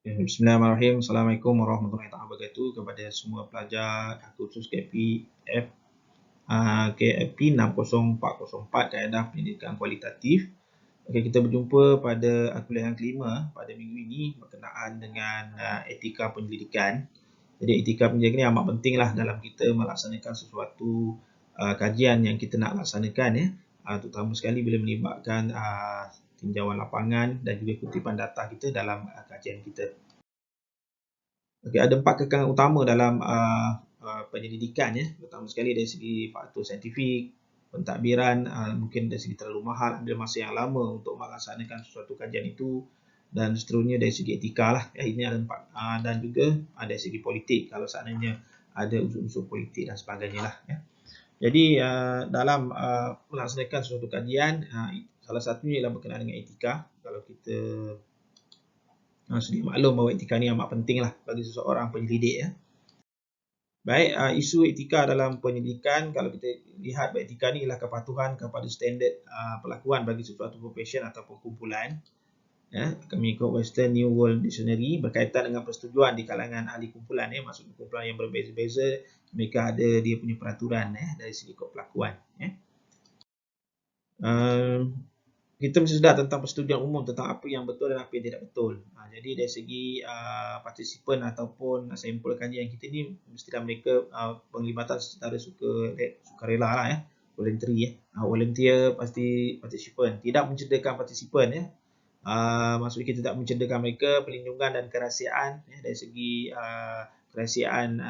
Bismillahirrahmanirrahim. Assalamualaikum warahmatullahi wabarakatuh kepada semua pelajar khusus KP 60404 Kaedah Pendidikan Kualitatif. Okey, kita berjumpa pada kuliah yang kelima pada minggu ini berkenaan dengan etika penyelidikan. Jadi etika penyelidikan ini amat pentinglah dalam kita melaksanakan sesuatu kajian yang kita nak laksanakan, ya. Terutama sekali bila melibatkan tinjauan lapangan dan juga kutipan data kita dalam kajian kita. Okey, ada 4 kekangan utama dalam penyelidikan, ya. Pertama sekali dari segi faktor saintifik, pentadbiran, mungkin dari segi terlalu mahal, ambil masa yang lama untuk melaksanakan sesuatu kajian itu, dan seterusnya dari segi etika lah. Ini ada 4, dan juga dari segi politik kalau seandainya ada unsur-unsur politik dan sebagainya lah, ya. Jadi dalam melaksanakan suatu kajian, salah satunya ialah berkenaan dengan etika. Kalau kita sedia maklum bahawa etika ni amat penting lah bagi seseorang penyelidik, ya. Baik, isu etika dalam penyelidikan, kalau kita lihat bahawa etika ni ialah kepatuhan kepada standard perlakuan bagi sesuatu profession atau kumpulan, ya. Kami ikut Western New World Dictionary berkaitan dengan persetujuan di kalangan ahli kumpulan, ya. Maksudnya kumpulan yang berbeza-beza, mereka ada dia punya peraturan, dari segi kod perlakuan, ya. Kita mesti sedar tentang persetujuan umum tentang apa yang betul dan apa yang tidak betul. Jadi dari segi partisipan ataupun sampel kajian kita ni, mestilah mereka penglibatan secara sukarela lah, ya. Voluntary, ya. Volunteer pasti partisipan. Tidak mencederakan partisipan, ya. Maksudnya kita tak mencederakan mereka, perlindungan dan kerahsiaan, ya, dari segi kerahsiaan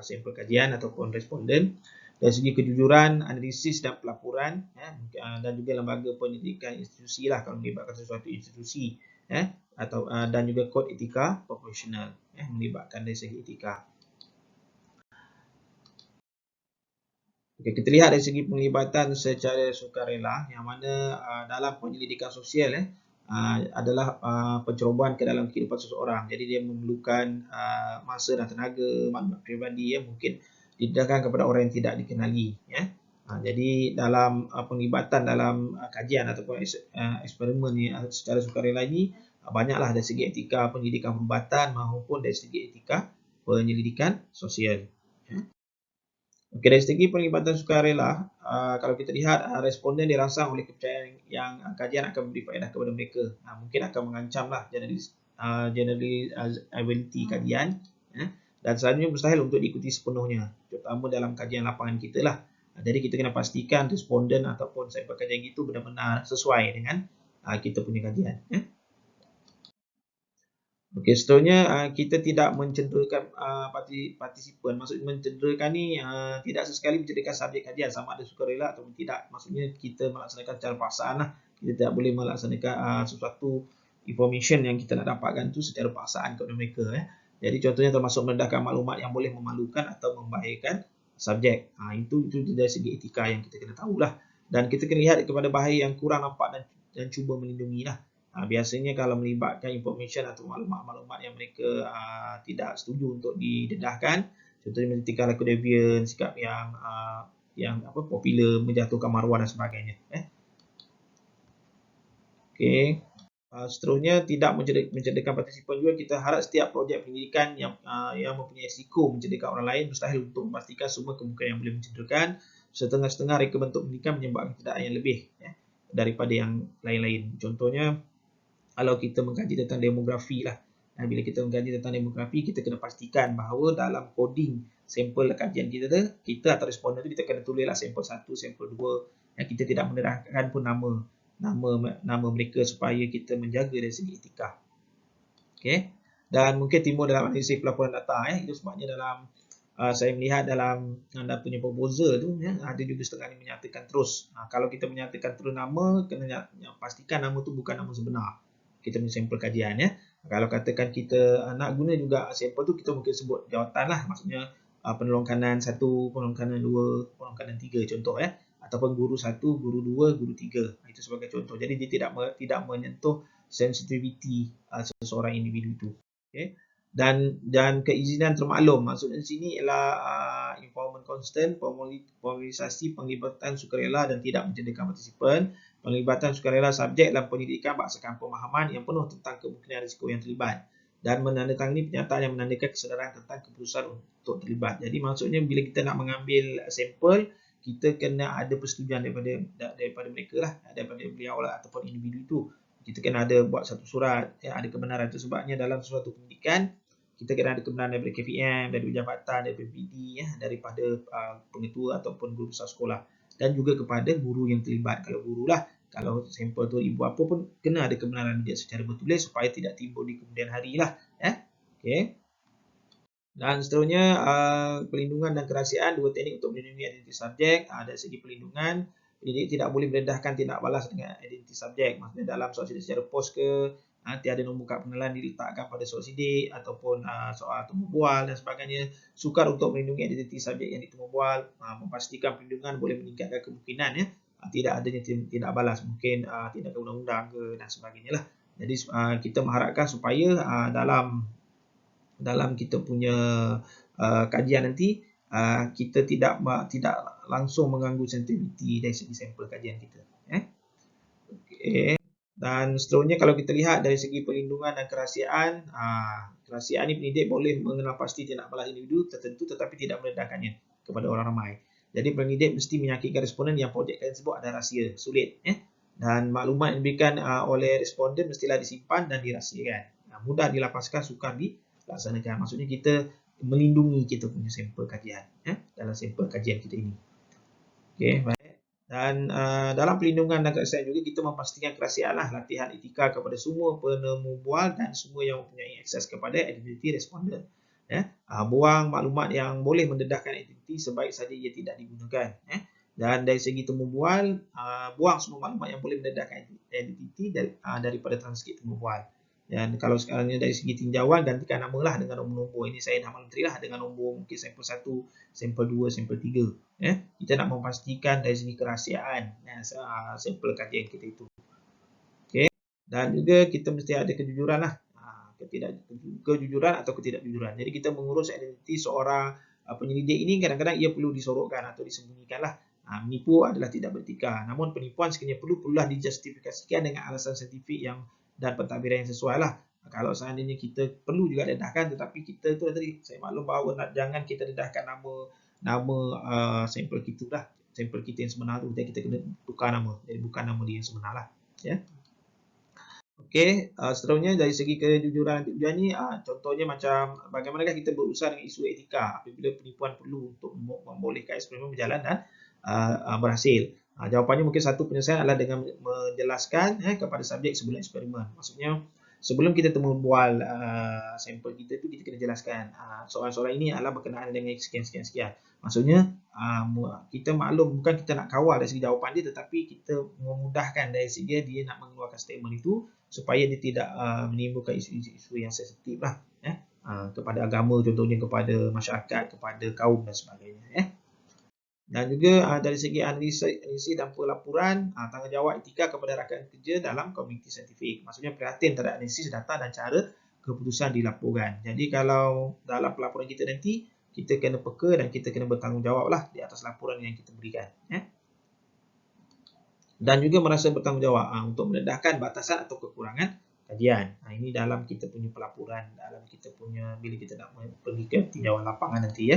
sampel kajian ataupun responden. Dari segi kejujuran, analisis dan pelaporan, ya, dan juga lembaga penyelidikan institusi lah kalau melibatkan sesuatu institusi, ya, atau dan juga kod etika profesional, ya, melibatkan dari segi etika. Okay, kita lihat dari segi penglibatan secara sukarela, yang mana dalam penyelidikan sosial, adalah pencerobohan ke dalam kehidupan seseorang. Jadi dia memerlukan masa dan tenaga, maklumat peribadi, ya, mungkin didedahkan kepada orang yang tidak dikenali, ya. Jadi dalam penglibatan dalam kajian ataupun eksperimen ni secara sukarela ini, banyaklah dari segi etika penyelidikan perubatan maupun dari segi etika penyelidikan sosial, ya. Okey, dari segi penglibatan sukarela, kalau kita lihat responden dirangsang oleh kepercayaan yang kajian akan memberi faedah kepada mereka. Mungkin akan mengancamlah generalisability kajian, ya. Dan selanjutnya mustahil untuk diikuti sepenuhnya, terutama dalam kajian lapangan kita lah. Jadi kita kena pastikan responden ataupun sampel kajian itu benar-benar sesuai dengan kita punya kajian, ya. Okey, seterusnya kita tidak mencederakan partisipan. Maksud mencederakan ni tidak sesekali mencederakan subjek kajian sama ada sukarela atau tidak. Maksudnya kita melaksanakan secara paksaan lah. Kita tidak boleh melaksanakan sesuatu information yang kita nak dapatkan tu secara paksaan kepada mereka, ya. Jadi contohnya termasuk mendedahkan maklumat yang boleh memalukan atau membahayakan subjek. Itu dari segi etika yang kita kena tahulah. Dan kita kena lihat kepada bahaya yang kurang nampak dan cuba melindungilah. Biasanya kalau melibatkan information atau maklumat-maklumat yang mereka tidak setuju untuk didedahkan, contohnya tingkah laku deviant, sikap yang popular, menjatuhkan maruah dan sebagainya, Okey. Seterusnya tidak mencederakan partisipan juga. Kita harap setiap projek pendidikan yang mempunyai risiko mencederakan orang lain mustahil untuk memastikan semua kemungkinan yang boleh mencederakan. Setengah-setengah reka bentuk pendidikan menyebabkan ketidakadilan yang lebih, daripada yang lain-lain. Contohnya, kalau kita mengkaji tentang demografi lah. Bila kita mengkaji tentang demografi, kita kena pastikan bahawa dalam coding sampel kajian kita atau responden itu kita kena tulislah sampel 1, sampel 2. Kita tidak menerangkan pun nama mereka supaya kita menjaga dari segi etika. Okey. Dan mungkin timbul dalam analisis pelaporan data, itu sebabnya dalam saya melihat dalam anda punya proposal tu, ada juga setengah ni menyatakan terus. Kalau kita menyatakan terus nama, kena pastikan nama tu bukan nama sebenar kita punya sampel kajian, ya. Kalau katakan kita nak guna juga sampel tu, kita mungkin sebut jawatan lah, maksudnya penolong kanan 1, penolong kanan 2, penolong kanan 3 contoh, ataupun guru 1, guru 2, guru 3. Itu sebagai contoh. Jadi dia tidak menyentuh sensitiviti seseorang individu itu. Okey. Dan keizinan termaklum. Maksudnya di sini ialah involvement constant, formalisasi penglibatan sukarela dan tidak mencederakan partisipan. Penglibatan sukarela subjek dalam pendidikan berdasarkan pemahaman yang penuh tentang kemungkinan risiko yang terlibat dan menandatangani pernyataan yang menandakan kesedaran tentang keputusan untuk terlibat. Jadi maksudnya bila kita nak mengambil sampel, kita kena ada persetujuan daripada mereka lah, daripada beliau lah ataupun individu itu. Kita kena ada buat satu surat, ada kebenaran itu. Sebabnya dalam suatu pendidikan, kita kena ada kebenaran daripada KPM, dari jabatan, daripada PD, daripada pengetua ataupun guru besar sekolah. Dan juga kepada guru yang terlibat. Kalau guru lah, kalau sampel tu ibu apa pun, kena ada kebenaran dia secara bertulis supaya tidak timbul di kemudian hari lah. Okay. Dan seterusnya, pelindungan dan kerahsiaan, dua teknik untuk melindungi identiti subjek. Dari segi pelindungan, pendidik tidak boleh merendahkan tindak balas dengan identiti subjek. Maksudnya dalam soal sidik secara pos ke, tiada nombor kad pengenalan diletakkan pada soal sidik ataupun soal temu bual dan sebagainya. Sukar untuk melindungi identiti subjek yang ditemu bual, memastikan perlindungan boleh meningkatkan kemungkinan tidak adanya tindak balas, mungkin tindakan undang-undang ke dan sebagainya lah. Jadi kita mengharapkan supaya dalam kita punya kajian nanti kita tidak langsung mengganggu sensitiviti dari segi sampel kajian kita. Okay. Dan seterusnya kalau kita lihat dari segi perlindungan dan kerahsiaan, kerahsiaan ini pendidik boleh mengenal pasti tindak balas individu tertentu tetapi tidak merendahkannya kepada orang ramai. Jadi pendidik mesti meyakinkan responden yang projek kajian tersebut ada rahsia, sulit. Dan maklumat yang diberikan oleh responden mestilah disimpan dan dirahsiakan. Mudah dilapaskan, sukar dilaksanakan. Maksudnya kita melindungi kita punya sampel kajian dalam sampel kajian kita ini. Okey, baik. Dan dalam pelindungan dan kerahsiaan juga kita memastikan kerahsiaan lah, latihan etika kepada semua penemu bual dan semua yang mempunyai akses kepada identiti responden. Buang maklumat yang boleh mendedahkan identiti sebaik saja ia tidak digunakan. Dan dari segi temu bual, buang semua maklumat yang boleh mendedahkan identiti daripada transkrip temu bual. Dan kalau sekarang ni dari segi tinjauan, gantikan nama lah dengan nombor-nombor. Ini saya dah menteri lah dengan nombor mungkin sampel 1, sampel 2, sampel 3. Kita nak memastikan dari segi kerahsiaan sampel kajian kita itu. Okay. Dan juga kita mesti ada kejujuran lah. Kejujuran atau ketidakjujuran. Jadi kita mengurus identiti seorang penyelidik ini kadang-kadang ia perlu disorokkan atau disembunyikan lah. Menipu adalah tidak beretika. Namun penipuan sekiranya perlulah dijustifikasikan dengan alasan saintifik dan pentadbiran yang sesuai lah. Kalau seandainya kita perlu juga dedahkan, tetapi kita tu tadi saya maklum bahawa jangan kita dedahkan nama sampel kita lah, sampel kita yang sebenar tu, jadi kita kena tukar nama, jadi bukan nama dia yang sebenar lah. Okey, seterusnya dari segi kejujuran tujuan ni, contohnya macam bagaimanakah kita berusaha dengan isu etika apabila penipuan perlu untuk membolehkan eksperimen berjalan dan berhasil. Jawapannya mungkin satu penyelesaian adalah dengan menjelaskan kepada subjek sebelum eksperimen. Maksudnya sebelum kita temu bual sampel kita tu, kita kena jelaskan soalan-soalan ini adalah berkenaan dengan sekian. Maksudnya kita maklum bukan kita nak kawal dari segi jawapan dia, tetapi kita memudahkan dari segi dia nak mengeluarkan statement itu supaya dia tidak menimbulkan isu-isu yang sensitif lah kepada agama, contohnya kepada masyarakat, kepada kaum dan sebagainya. Dan juga dari segi analisis dan pelaporan, tanggungjawab etika kepada rakan kerja dalam komuniti saintifik. Maksudnya prihatin terhadap analisis data dan cara keputusan dilaporkan. Jadi kalau dalam pelaporan kita nanti, kita kena peka dan kita kena bertanggungjawab lah di atas laporan yang kita berikan. Dan juga merasa bertanggungjawab untuk mendedahkan batasan atau kekurangan kajian. Ini dalam kita punya pelaporan, dalam kita punya bila kita nak pergi ke tinjauan lapangan nanti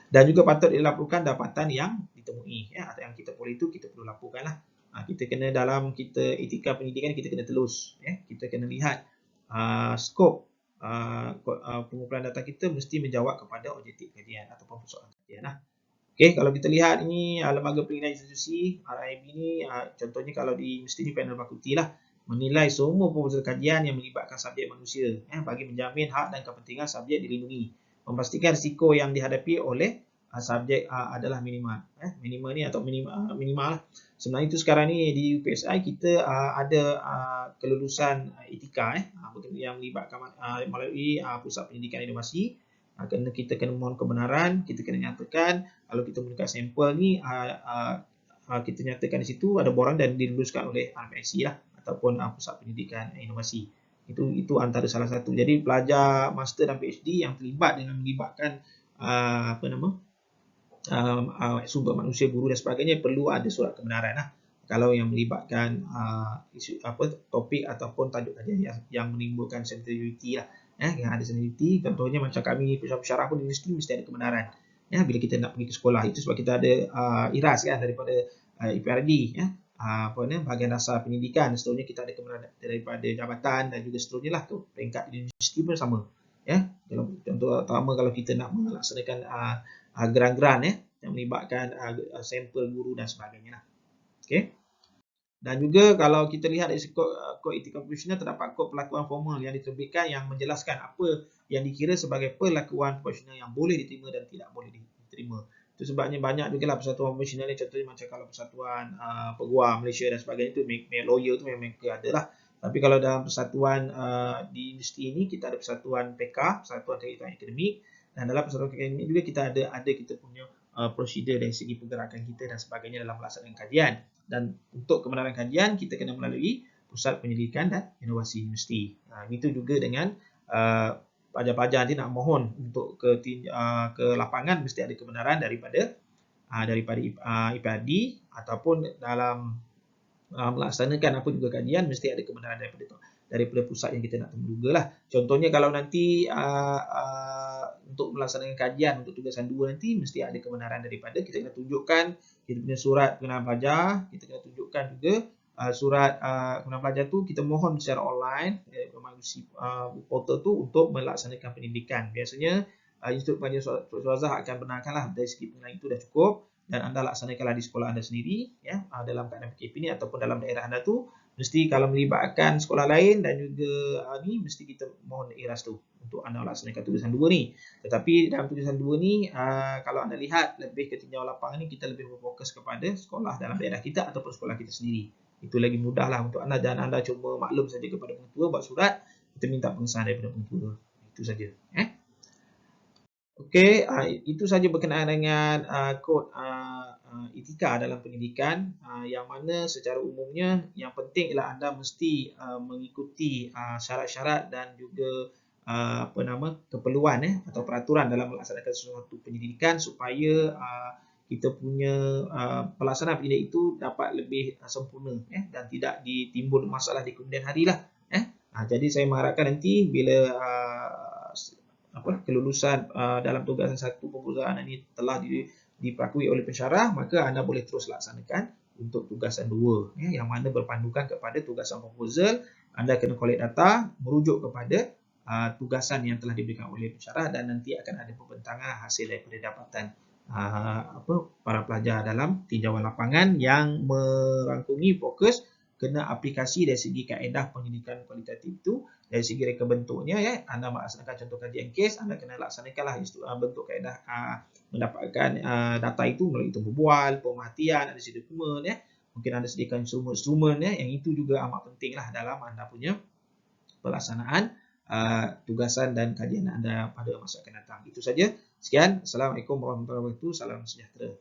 Dan juga patut dilaporkan dapatan yang ditemui atau yang kita boleh itu kita perlu laporkanlah. Kita kena dalam kita etika pendidikan kita kena telus kita kena lihat skop pengumpulan data kita mesti menjawab kepada objektif kajian ataupun persoalan kajian lah. Okey, kalau kita lihat ini lembaga penilaian institusi RIB ni contohnya kalau di mesti ni panel fakulti lah menilai semua proposal kajian yang melibatkan subjek manusia bagi menjamin hak dan kepentingan subjek dilindungi, memastikan risiko yang dihadapi oleh subjek adalah minimal. Minimal ni atau minimal. Sebenarnya itu sekarang ni di UPSI kita ada kelulusan etika yang melibatkan melalui Pusat Pendidikan Inovasi. Kita kena mohon kebenaran, kita kena nyatakan kalau kita menggunakan sampel ni kita nyatakan di situ ada borang dan diluluskan oleh RMIC lah ataupun Pusat Pendidikan Inovasi. Itu antara salah satu. Jadi pelajar master dan PhD yang terlibat dengan melibatkan sumber manusia, guru dan sebagainya perlu ada surat kebenaran lah kalau yang melibatkan isu topik ataupun tajuk kajian yang menimbulkan sensitivity lah, yang ada sensitivity. Contohnya macam kami pensyarah pun mesti ada kebenaran bila kita nak pergi ke sekolah. Itu sebab kita ada IRAS kan, daripada IPRD bahagian dasar pendidikan. Seterusnya kita ada kebenaran daripada jabatan dan juga seterusnya lah tu, peringkat universiti pun sama. Contoh pertama, kalau kita nak melaksanakan geran-geran yang melibatkan sampel guru dan sebagainya lah. Okay. Dan juga kalau kita lihat dari kod etika profesional, terdapat kod perlakuan formal yang diterbitkan yang menjelaskan apa yang dikira sebagai perlakuan profesional yang boleh diterima dan tidak boleh diterima. Itu sebabnya banyak juga lah persatuan profesional ni, contohnya macam kalau persatuan peguam Malaysia dan sebagainya, itu lawyer tu memang ada lah. Tapi kalau dalam persatuan di industri ini, kita ada persatuan PK, persatuan kegiatan akademik, dan dalam persatuan akademik juga kita punya prosedur dari segi pergerakan kita dan sebagainya dalam melaksanakan kajian. Dan untuk kebenaran kajian, kita kena melalui Pusat Penyelidikan dan Inovasi Universiti. Itu juga dengan pelajar-pelajar nanti nak mohon untuk ke lapangan, mesti ada kebenaran daripada IPRD, ataupun dalam melaksanakan apa juga kajian, mesti ada kebenaran daripada pusat yang kita nak temu lah. Contohnya kalau nanti untuk melaksanakan kajian untuk tugasan 2 nanti, mesti ada kebenaran daripada, kita kena tunjukkan kita punya surat pengenalan pelajar, kita kena tunjukkan juga surat pengenalan pelajar tu kita mohon secara online melalui portal tu untuk melaksanakan pendidikan. Biasanya Institut Pengajian Suazah akan benarkanlah dari segi pengenalan itu dah cukup, dan anda laksanakanlah di sekolah anda sendiri dalam keadaan PKP ni, ataupun dalam daerah anda tu. Mesti kalau melibatkan sekolah lain dan juga mesti kita mohon IRAS tu untuk anda laksanakan tugasan 2 ni. Tetapi dalam tugasan 2 ni, kalau anda lihat lebih ke tinjauan lapangan ni, kita lebih berfokus kepada sekolah dalam daerah kita ataupun sekolah kita sendiri. Itu lagi mudahlah untuk anda, dan anda cuma maklum saja kepada pengetua, buat surat, kita minta pengesahan daripada pengetua. Itu saja. Okey, itu saja berkenaan dengan kod etika dalam pendidikan, yang mana secara umumnya yang penting ialah anda mesti mengikuti syarat-syarat dan juga keperluan atau peraturan dalam melaksanakan sesuatu pendidikan, supaya kita punya pelaksanaan pendidikan itu dapat lebih sempurna dan tidak ditimbul masalah di kemudian hari lah. Jadi saya mengharapkan nanti bila kelulusan dalam tugasan 1 perusahaan ini telah diperakui oleh pensyarah, maka anda boleh terus laksanakan untuk tugasan 2 yang mana berpandukan kepada tugasan proposal. Anda kena collect data, merujuk kepada tugasan yang telah diberikan oleh pensyarah, dan nanti akan ada pembentangan hasil daripada dapatan para pelajar dalam tinjauan lapangan yang merangkumi fokus kena aplikasi dari segi kaedah pendidikan kualitatif itu, dari segi reka bentuknya anda melaksanakan contoh kajian kes, anda kena laksanakanlah bentuk kaedah mendapatkan data itu melalui temu bual, pemerhatian, ada sedi dokumen mungkin anda sediakan instrumen yang itu juga amat pentinglah dalam anda punya pelaksanaan tugasan dan kajian anda pada masa akan datang. Itu saja. Sekian. Assalamualaikum warahmatullahi wabarakatuh. Salam sejahtera.